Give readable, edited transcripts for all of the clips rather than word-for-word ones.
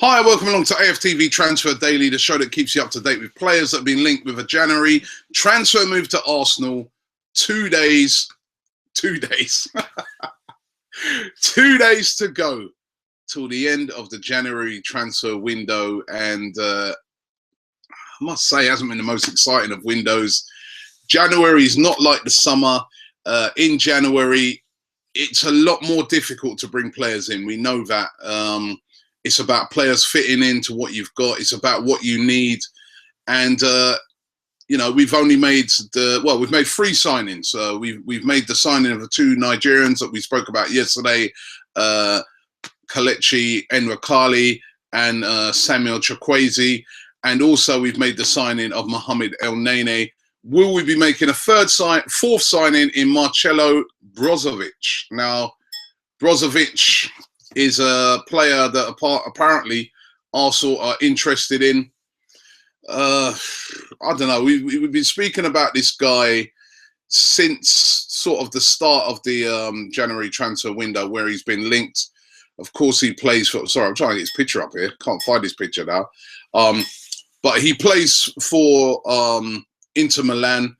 Hi, welcome along to AFTV Transfer Daily, the show that keeps you up to date with players that have been linked with a January transfer move to Arsenal. 2 days, 2 days, 2 days to go till the end of the January transfer window. And I must say, it hasn't been the most exciting of windows. January is not like the summer. In January, it's a lot more difficult to bring players in. We know that. It's about players fitting into what you've got. It's about what you need. And, you know, we've only made we've made 3 signings. We've made the signing of the 2 Nigerians that we spoke about yesterday, Kelechi Enwakali and Samuel Chukwueze. And also we've made the signing of Mohamed Elneny. Will we be making a 4th signing in Marcelo Brozovic? Now, Brozovic is a player that apparently Arsenal are interested in. I don't know. We've been speaking about this guy since sort of the start of the January transfer window, where he's been linked. Of course, he plays for. Sorry, I'm trying to get his picture up here. Can't find his picture now. But he plays for Inter Milan.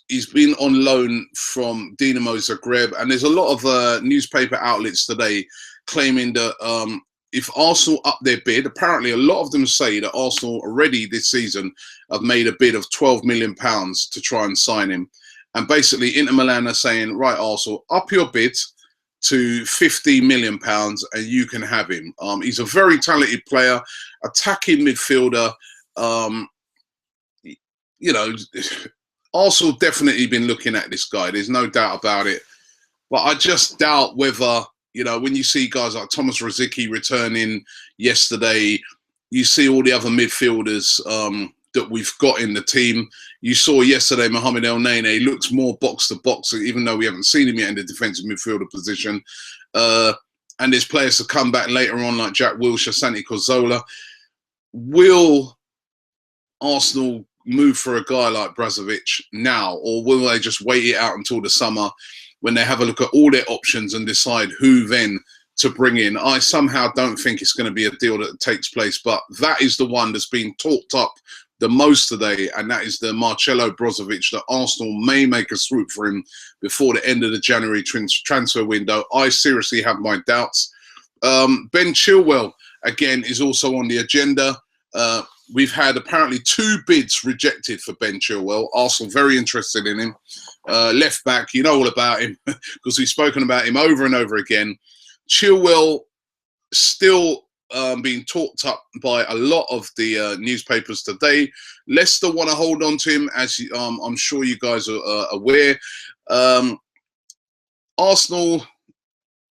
He's been on loan from Dinamo Zagreb, and there's a lot of newspaper outlets today claiming that if Arsenal up their bid, apparently a lot of them say that Arsenal already this season have made a bid of £12 million to try and sign him. And basically Inter Milan are saying, right, Arsenal, up your bid to £50 million and you can have him. He's a very talented player, attacking midfielder. You know, Arsenal definitely been looking at this guy. There's no doubt about it. But I just doubt whether, you know, when you see guys like Thomas Rosicky returning yesterday, you see all the other midfielders that we've got in the team. You saw yesterday Mohamed Elneny looks more box to box, even though we haven't seen him yet in the defensive midfielder position. And there's players to come back later on like Jack Wilshere, Santi Cazorla. Will Arsenal move for a guy like Brozovic now, or will they just wait it out until the summer when they have a look at all their options and decide who then to bring in? I somehow don't think it's going to be a deal that takes place, but that is the one that's been talked up the most today, and that is the Marcelo Brozovic, that Arsenal may make a swoop for him before the end of the January transfer window. I seriously have my doubts. Ben Chilwell, again, is also on the agenda. We've had apparently 2 bids rejected for Ben Chilwell. Arsenal very interested in him. Left back, you know all about him because we've spoken about him over and over again. Chilwell still being talked up by a lot of the newspapers today. Leicester want to hold on to him, as I'm sure you guys are aware. Arsenal,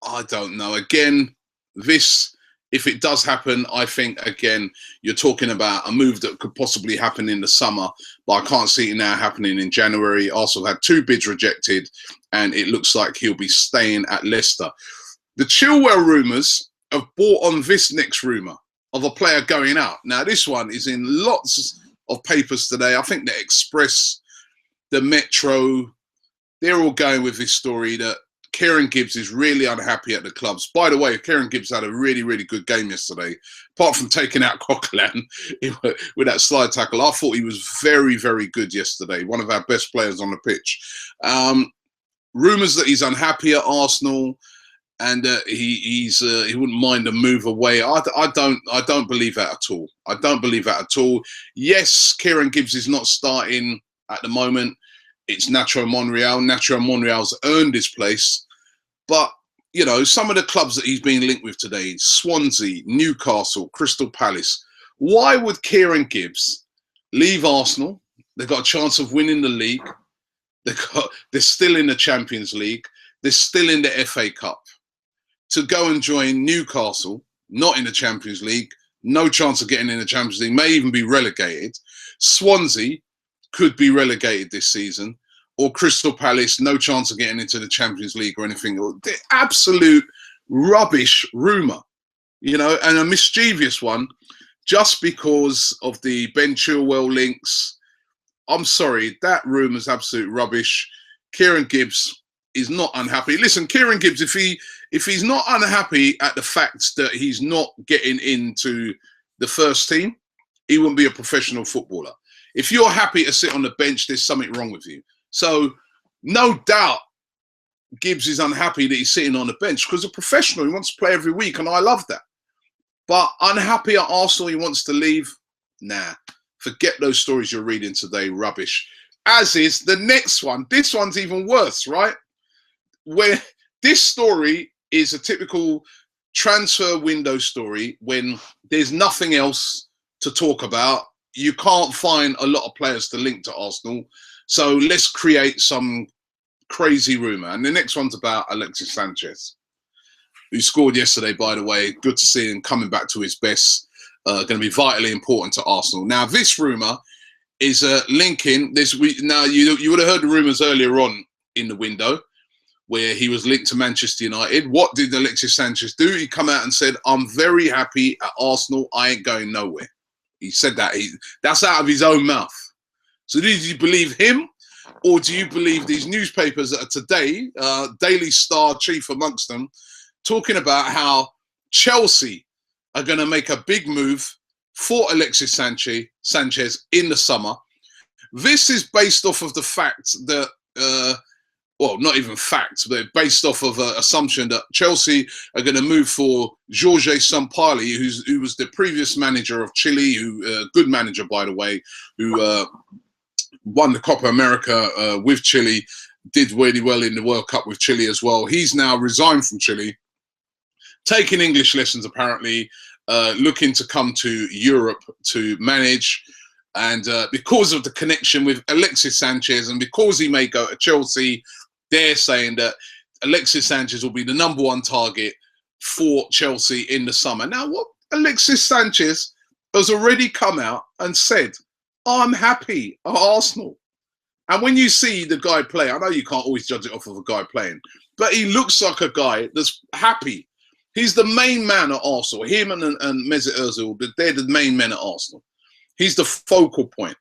I don't know. Again, this, if it does happen, I think, again, you're talking about a move that could possibly happen in the summer, but I can't see it now happening in January. Arsenal had 2 bids rejected, and it looks like he'll be staying at Leicester. The Chilwell rumours have brought on this next rumour of a player going out. Now, this one is in lots of papers today. I think the Express, the Metro, they're all going with this story that Kieran Gibbs is really unhappy at the clubs. By the way, Kieran Gibbs had a really, really good game yesterday. Apart from taking out Coquelin with that slide tackle, I thought he was very, very good yesterday. One of our best players on the pitch. Rumours that he's unhappy at Arsenal and he wouldn't mind a move away. I don't believe that at all. I don't believe that at all. Yes, Kieran Gibbs is not starting at the moment. It's Nacho Monreal. Nacho Monreal's earned his place. But, you know, some of the clubs that he's been linked with today, Swansea, Newcastle, Crystal Palace. Why would Kieran Gibbs leave Arsenal? They've got a chance of winning the league. They're still in the Champions League. They're still in the FA Cup. To go and join Newcastle, not in the Champions League, no chance of getting in the Champions League, may even be relegated. Swansea could be relegated this season, or Crystal Palace, no chance of getting into the Champions League or anything. The absolute rubbish rumour, you know, and a mischievous one, just because of the Ben Chilwell links. I'm sorry, that rumour's absolute rubbish. Kieran Gibbs is not unhappy. Listen, Kieran Gibbs, if he's not unhappy at the fact that he's not getting into the first team, he wouldn't be a professional footballer. If you're happy to sit on the bench, there's something wrong with you. So no doubt Gibbs is unhappy that he's sitting on the bench because a professional, he wants to play every week, and I love that. But unhappy at Arsenal, he wants to leave? Nah, forget those stories you're reading today, rubbish. As is the next one. This one's even worse, right? Where this story is a typical transfer window story when there's nothing else to talk about. You can't find a lot of players to link to Arsenal. So let's create some crazy rumour. And the next one's about Alexis Sanchez, who scored yesterday, by the way. Good to see him coming back to his best. Going to be vitally important to Arsenal. Now, this rumour is linking this week. Now, you would have heard the rumours earlier on in the window where he was linked to Manchester United. What did Alexis Sanchez do? He come out and said, I'm very happy at Arsenal. I ain't going nowhere. He said that. That's out of his own mouth. So did you believe him? Or do you believe these newspapers that are today, Daily Star chief amongst them, talking about how Chelsea are going to make a big move for Alexis Sanchez in the summer? This is based off of the fact that, well, not even facts, but based off of an assumption that Chelsea are going to move for Jorge Sampaoli, who was the previous manager of Chile, good manager, by the way, who won the Copa America with Chile, did really well in the World Cup with Chile as well. He's now resigned from Chile, taking English lessons apparently, looking to come to Europe to manage. And because of the connection with Alexis Sanchez and because he may go to Chelsea, they're saying that Alexis Sanchez will be the #1 target for Chelsea in the summer. Now, what Alexis Sanchez has already come out and said, I'm happy at Arsenal. And when you see the guy play, I know you can't always judge it off of a guy playing, but he looks like a guy that's happy. He's the main man at Arsenal. Him and Mesut Ozil, they're the main men at Arsenal. He's the focal point,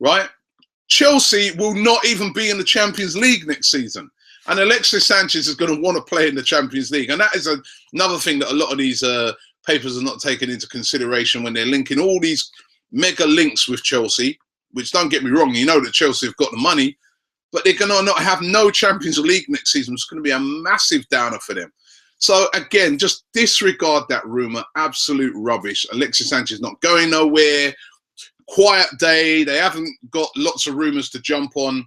right? Chelsea will not even be in the Champions League next season. And Alexis Sanchez is going to want to play in the Champions League. And that is another thing that a lot of these papers are not taking into consideration when they're linking all these mega links with Chelsea, which, don't get me wrong, you know that Chelsea have got the money, but they're going to not have no Champions League next season. It's going to be a massive downer for them. So, again, just disregard that rumour. Absolute rubbish. Alexis Sanchez not going nowhere. Quiet day. They haven't got lots of rumours to jump on.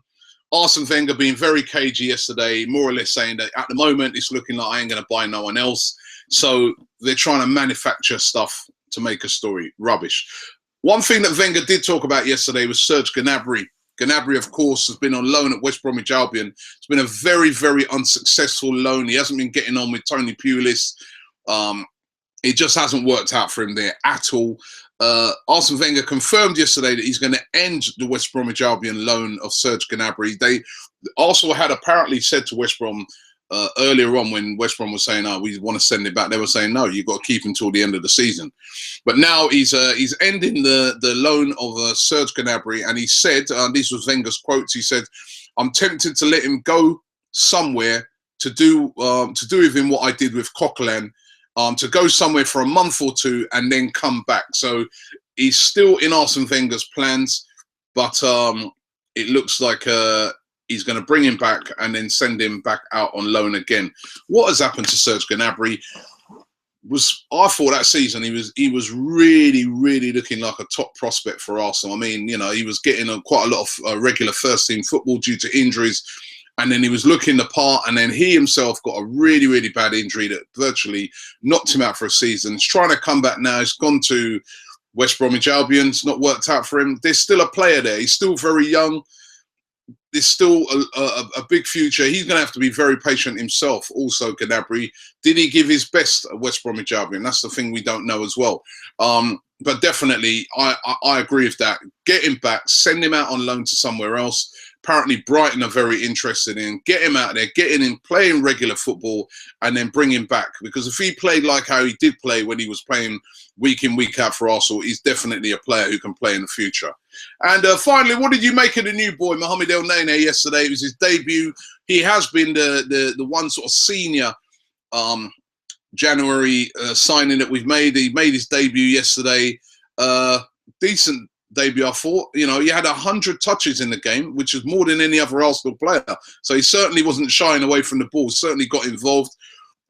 Arsene Wenger being very cagey yesterday, more or less saying that at the moment it's looking like I ain't going to buy no one else. So they're trying to manufacture stuff to make a story. Rubbish. One thing that Wenger did talk about yesterday was Serge Gnabry. Gnabry, of course, has been on loan at West Bromwich Albion. It's been a very, very unsuccessful loan. He hasn't been getting on with Tony Pulis. It just hasn't worked out for him there at all. Arsene Wenger confirmed yesterday that he's going to end the West Bromwich Albion loan of Serge Gnabry. They also had apparently said to West Brom earlier on, when West Brom was saying, "Oh, we want to send it back," they were saying, "No, you've got to keep him until the end of the season." But now he's ending the loan of Serge Gnabry, and he said, "This was Wenger's quotes." He said, "I'm tempted to let him go somewhere to do with him what I did with Coquelin." To go somewhere for a month or two and then come back. So he's still in Arsene Wenger's plans, but it looks like he's going to bring him back and then send him back out on loan again. What has happened to Serge Gnabry? I thought that season he was really, really looking like a top prospect for Arsenal. I mean, you know, he was getting quite a lot of regular first-team football due to injuries. And then he was looking the part, and then he himself got a really, really bad injury that virtually knocked him out for a season. He's trying to come back now. He's gone to West Bromwich Albion. It's not worked out for him. There's still a player there. He's still very young. There's still a big future. He's going to have to be very patient himself. Also, Gnabry, did he give his best at West Bromwich Albion? That's the thing we don't know as well. But definitely, I agree with that. Get him back. Send him out on loan to somewhere else. apparently Brighton are very interested in. Get him out there, getting him playing regular football, and then bring him back. Because if he played like how he did play when he was playing week in, week out for Arsenal, he's definitely a player who can play in the future. And finally, what did you make of the new boy, Mohamed Elneny, yesterday? It was his debut. He has been the one sort of senior January signing that we've made. He made his debut yesterday. Decent debut, I thought. You know, he had 100 touches in the game, which is more than any other Arsenal player. So he certainly wasn't shying away from the ball, certainly got involved.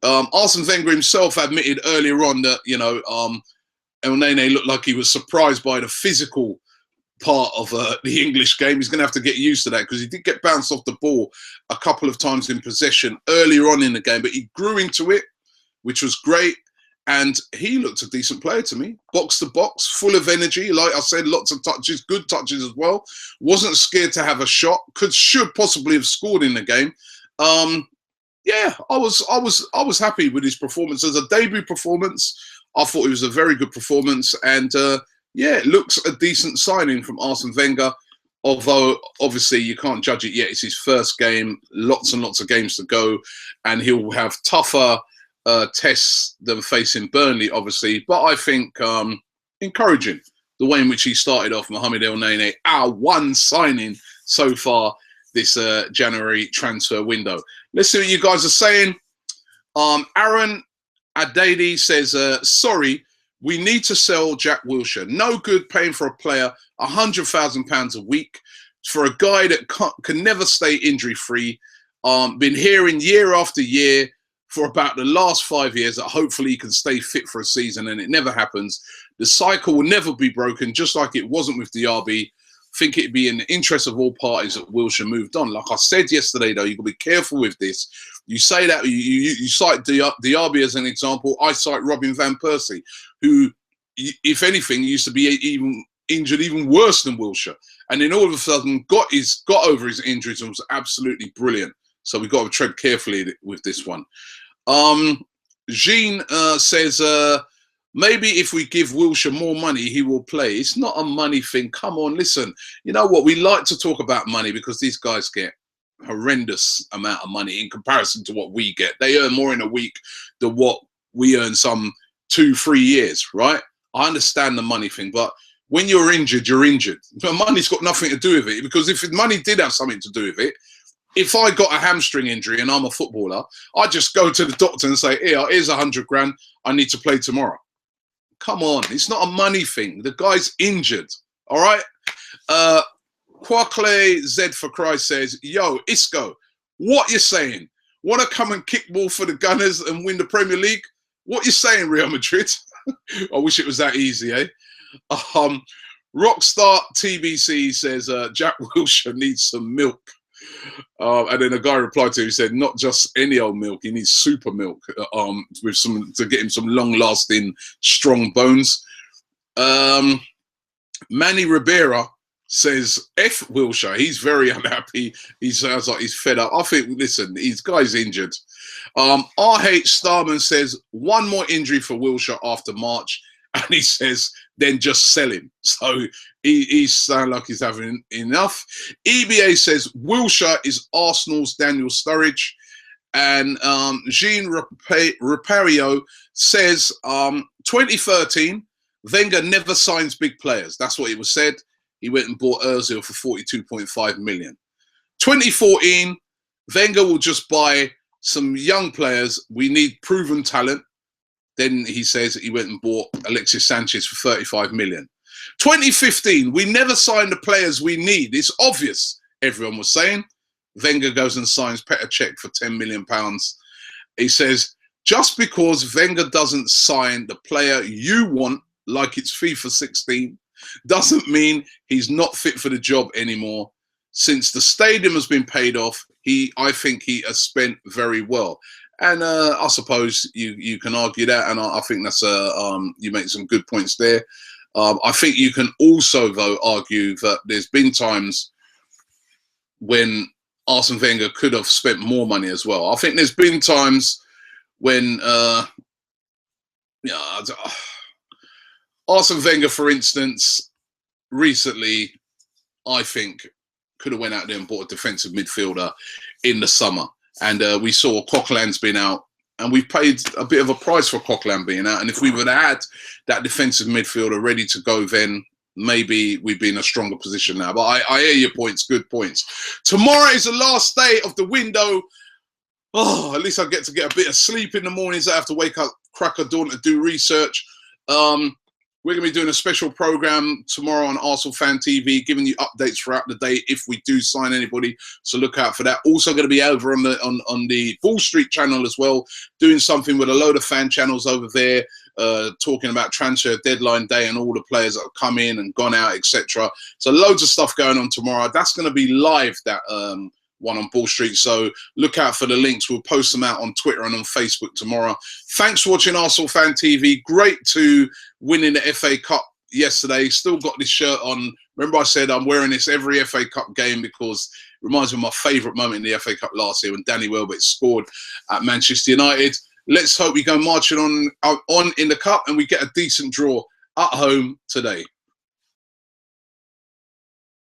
Arsene Wenger himself admitted earlier on that, you know, Elneny looked like he was surprised by the physical part of the English game. He's going to have to get used to that, because he did get bounced off the ball a couple of times in possession earlier on in the game, but he grew into it, which was great. And he looked a decent player to me. Box to box, full of energy. Like I said, lots of touches, good touches as well. Wasn't scared to have a shot. Should possibly have scored in the game. Yeah, I was happy with his performance. As a debut performance, I thought it was a very good performance. And yeah, it looks a decent signing from Arsene Wenger. Although, obviously, you can't judge it yet. It's his first game. Lots and lots of games to go. And he'll have tougher tests than facing Burnley, obviously, but I think encouraging the way in which he started off. Mohamed Elneny, our one signing so far this January transfer window. Let's see what you guys are saying. Aaron Adadi says, sorry, we need to sell Jack Wilshere. No good paying for a player £100,000 a week for a guy that can never stay injury free. Been hearing year after year for about the last 5 years that hopefully he can stay fit for a season, and it never happens. The cycle will never be broken, just like it wasn't with Diaby. Think it'd be in the interest of all parties that Wilshere moved on. Like I said yesterday, though, you've got to be careful with this. You say that, you cite Diaby as an example. I cite Robin van Persie, who, if anything, used to be even injured even worse than Wilshere. And then all of a sudden got over his injuries and was absolutely brilliant. So we've got to tread carefully with this one. Jean says, maybe if we give Wilshere more money, he will play. It's not a money thing. Come on, listen. You know what? We like to talk about money because these guys get horrendous amount of money in comparison to what we get. They earn more in a week than what we earn some 2-3 years, right? I understand the money thing, but when you're injured, you're injured. But money's got nothing to do with it, because if money did have something to do with it, if I got a hamstring injury and I'm a footballer, I just go to the doctor and say, here's 100 grand. I need to play tomorrow. Come on. It's not a money thing. The guy's injured. All right. Kwakle Z for Christ says, yo, Isco, what you saying? Want to come and kick ball for the Gunners and win the Premier League? What you saying, Real Madrid? I wish it was that easy, eh? Rockstar TBC says, Jack Wilshere needs some milk. And then a guy replied to him, he said, not just any old milk, he needs super milk with some to get him some long-lasting, strong bones. Manny Ribera says, F Wilshere, he's very unhappy. He sounds like he's fed up. I think, listen, his guy's injured. RH Starman says, one more injury for Wilshere after March. And he says, then just sell him. So he sounds like he's having enough. EBA says, Wilshere is Arsenal's Daniel Sturridge. And Jean Repario says, 2013, Wenger never signs big players. That's what it was said. He went and bought Ozil for 42.5 million. 2014, Wenger will just buy some young players. We need proven talent. Then he says he went and bought Alexis Sanchez for 35 million. 2015, we never signed the players we need. It's obvious, everyone was saying. Wenger goes and signs Petr Cech for £10 million. He says, just because Wenger doesn't sign the player you want, like it's FIFA 16, doesn't mean he's not fit for the job anymore. Since the stadium has been paid off, I think he has spent very well. And I suppose you can argue that, and I think that's you make some good points there. I think you can also, though, argue that there's been times when Arsene Wenger could have spent more money as well. I think there's been times when Arsene Wenger, for instance, recently, I think could have went out there and bought a defensive midfielder in the summer. And we saw Coquelin's been out, and we've paid a bit of a price for Coquelin being out. And if we would have had that defensive midfielder ready to go, then maybe we'd be in a stronger position now. But I hear your points, good points. Tomorrow is the last day of the window. Oh, at least I get to get a bit of sleep in the mornings. I have to wake up, crack of dawn to do research. We're going to be doing a special program tomorrow on Arsenal Fan TV, giving you updates throughout the day if we do sign anybody. So look out for that. Also going to be over on the Bull Street channel as well, doing something with a load of fan channels over there, talking about transfer deadline day and all the players that have come in and gone out, etc. So loads of stuff going on tomorrow. That's going to be live, that one on Bull Street. So look out for the links. We'll post them out on Twitter and on Facebook tomorrow. Thanks for watching Arsenal Fan TV. Great to win in the FA Cup yesterday. Still got this shirt on. Remember I said I'm wearing this every FA Cup game because it reminds me of my favourite moment in the FA Cup last year when Danny Welbeck scored at Manchester United. Let's hope we go marching on in the cup and we get a decent draw at home today.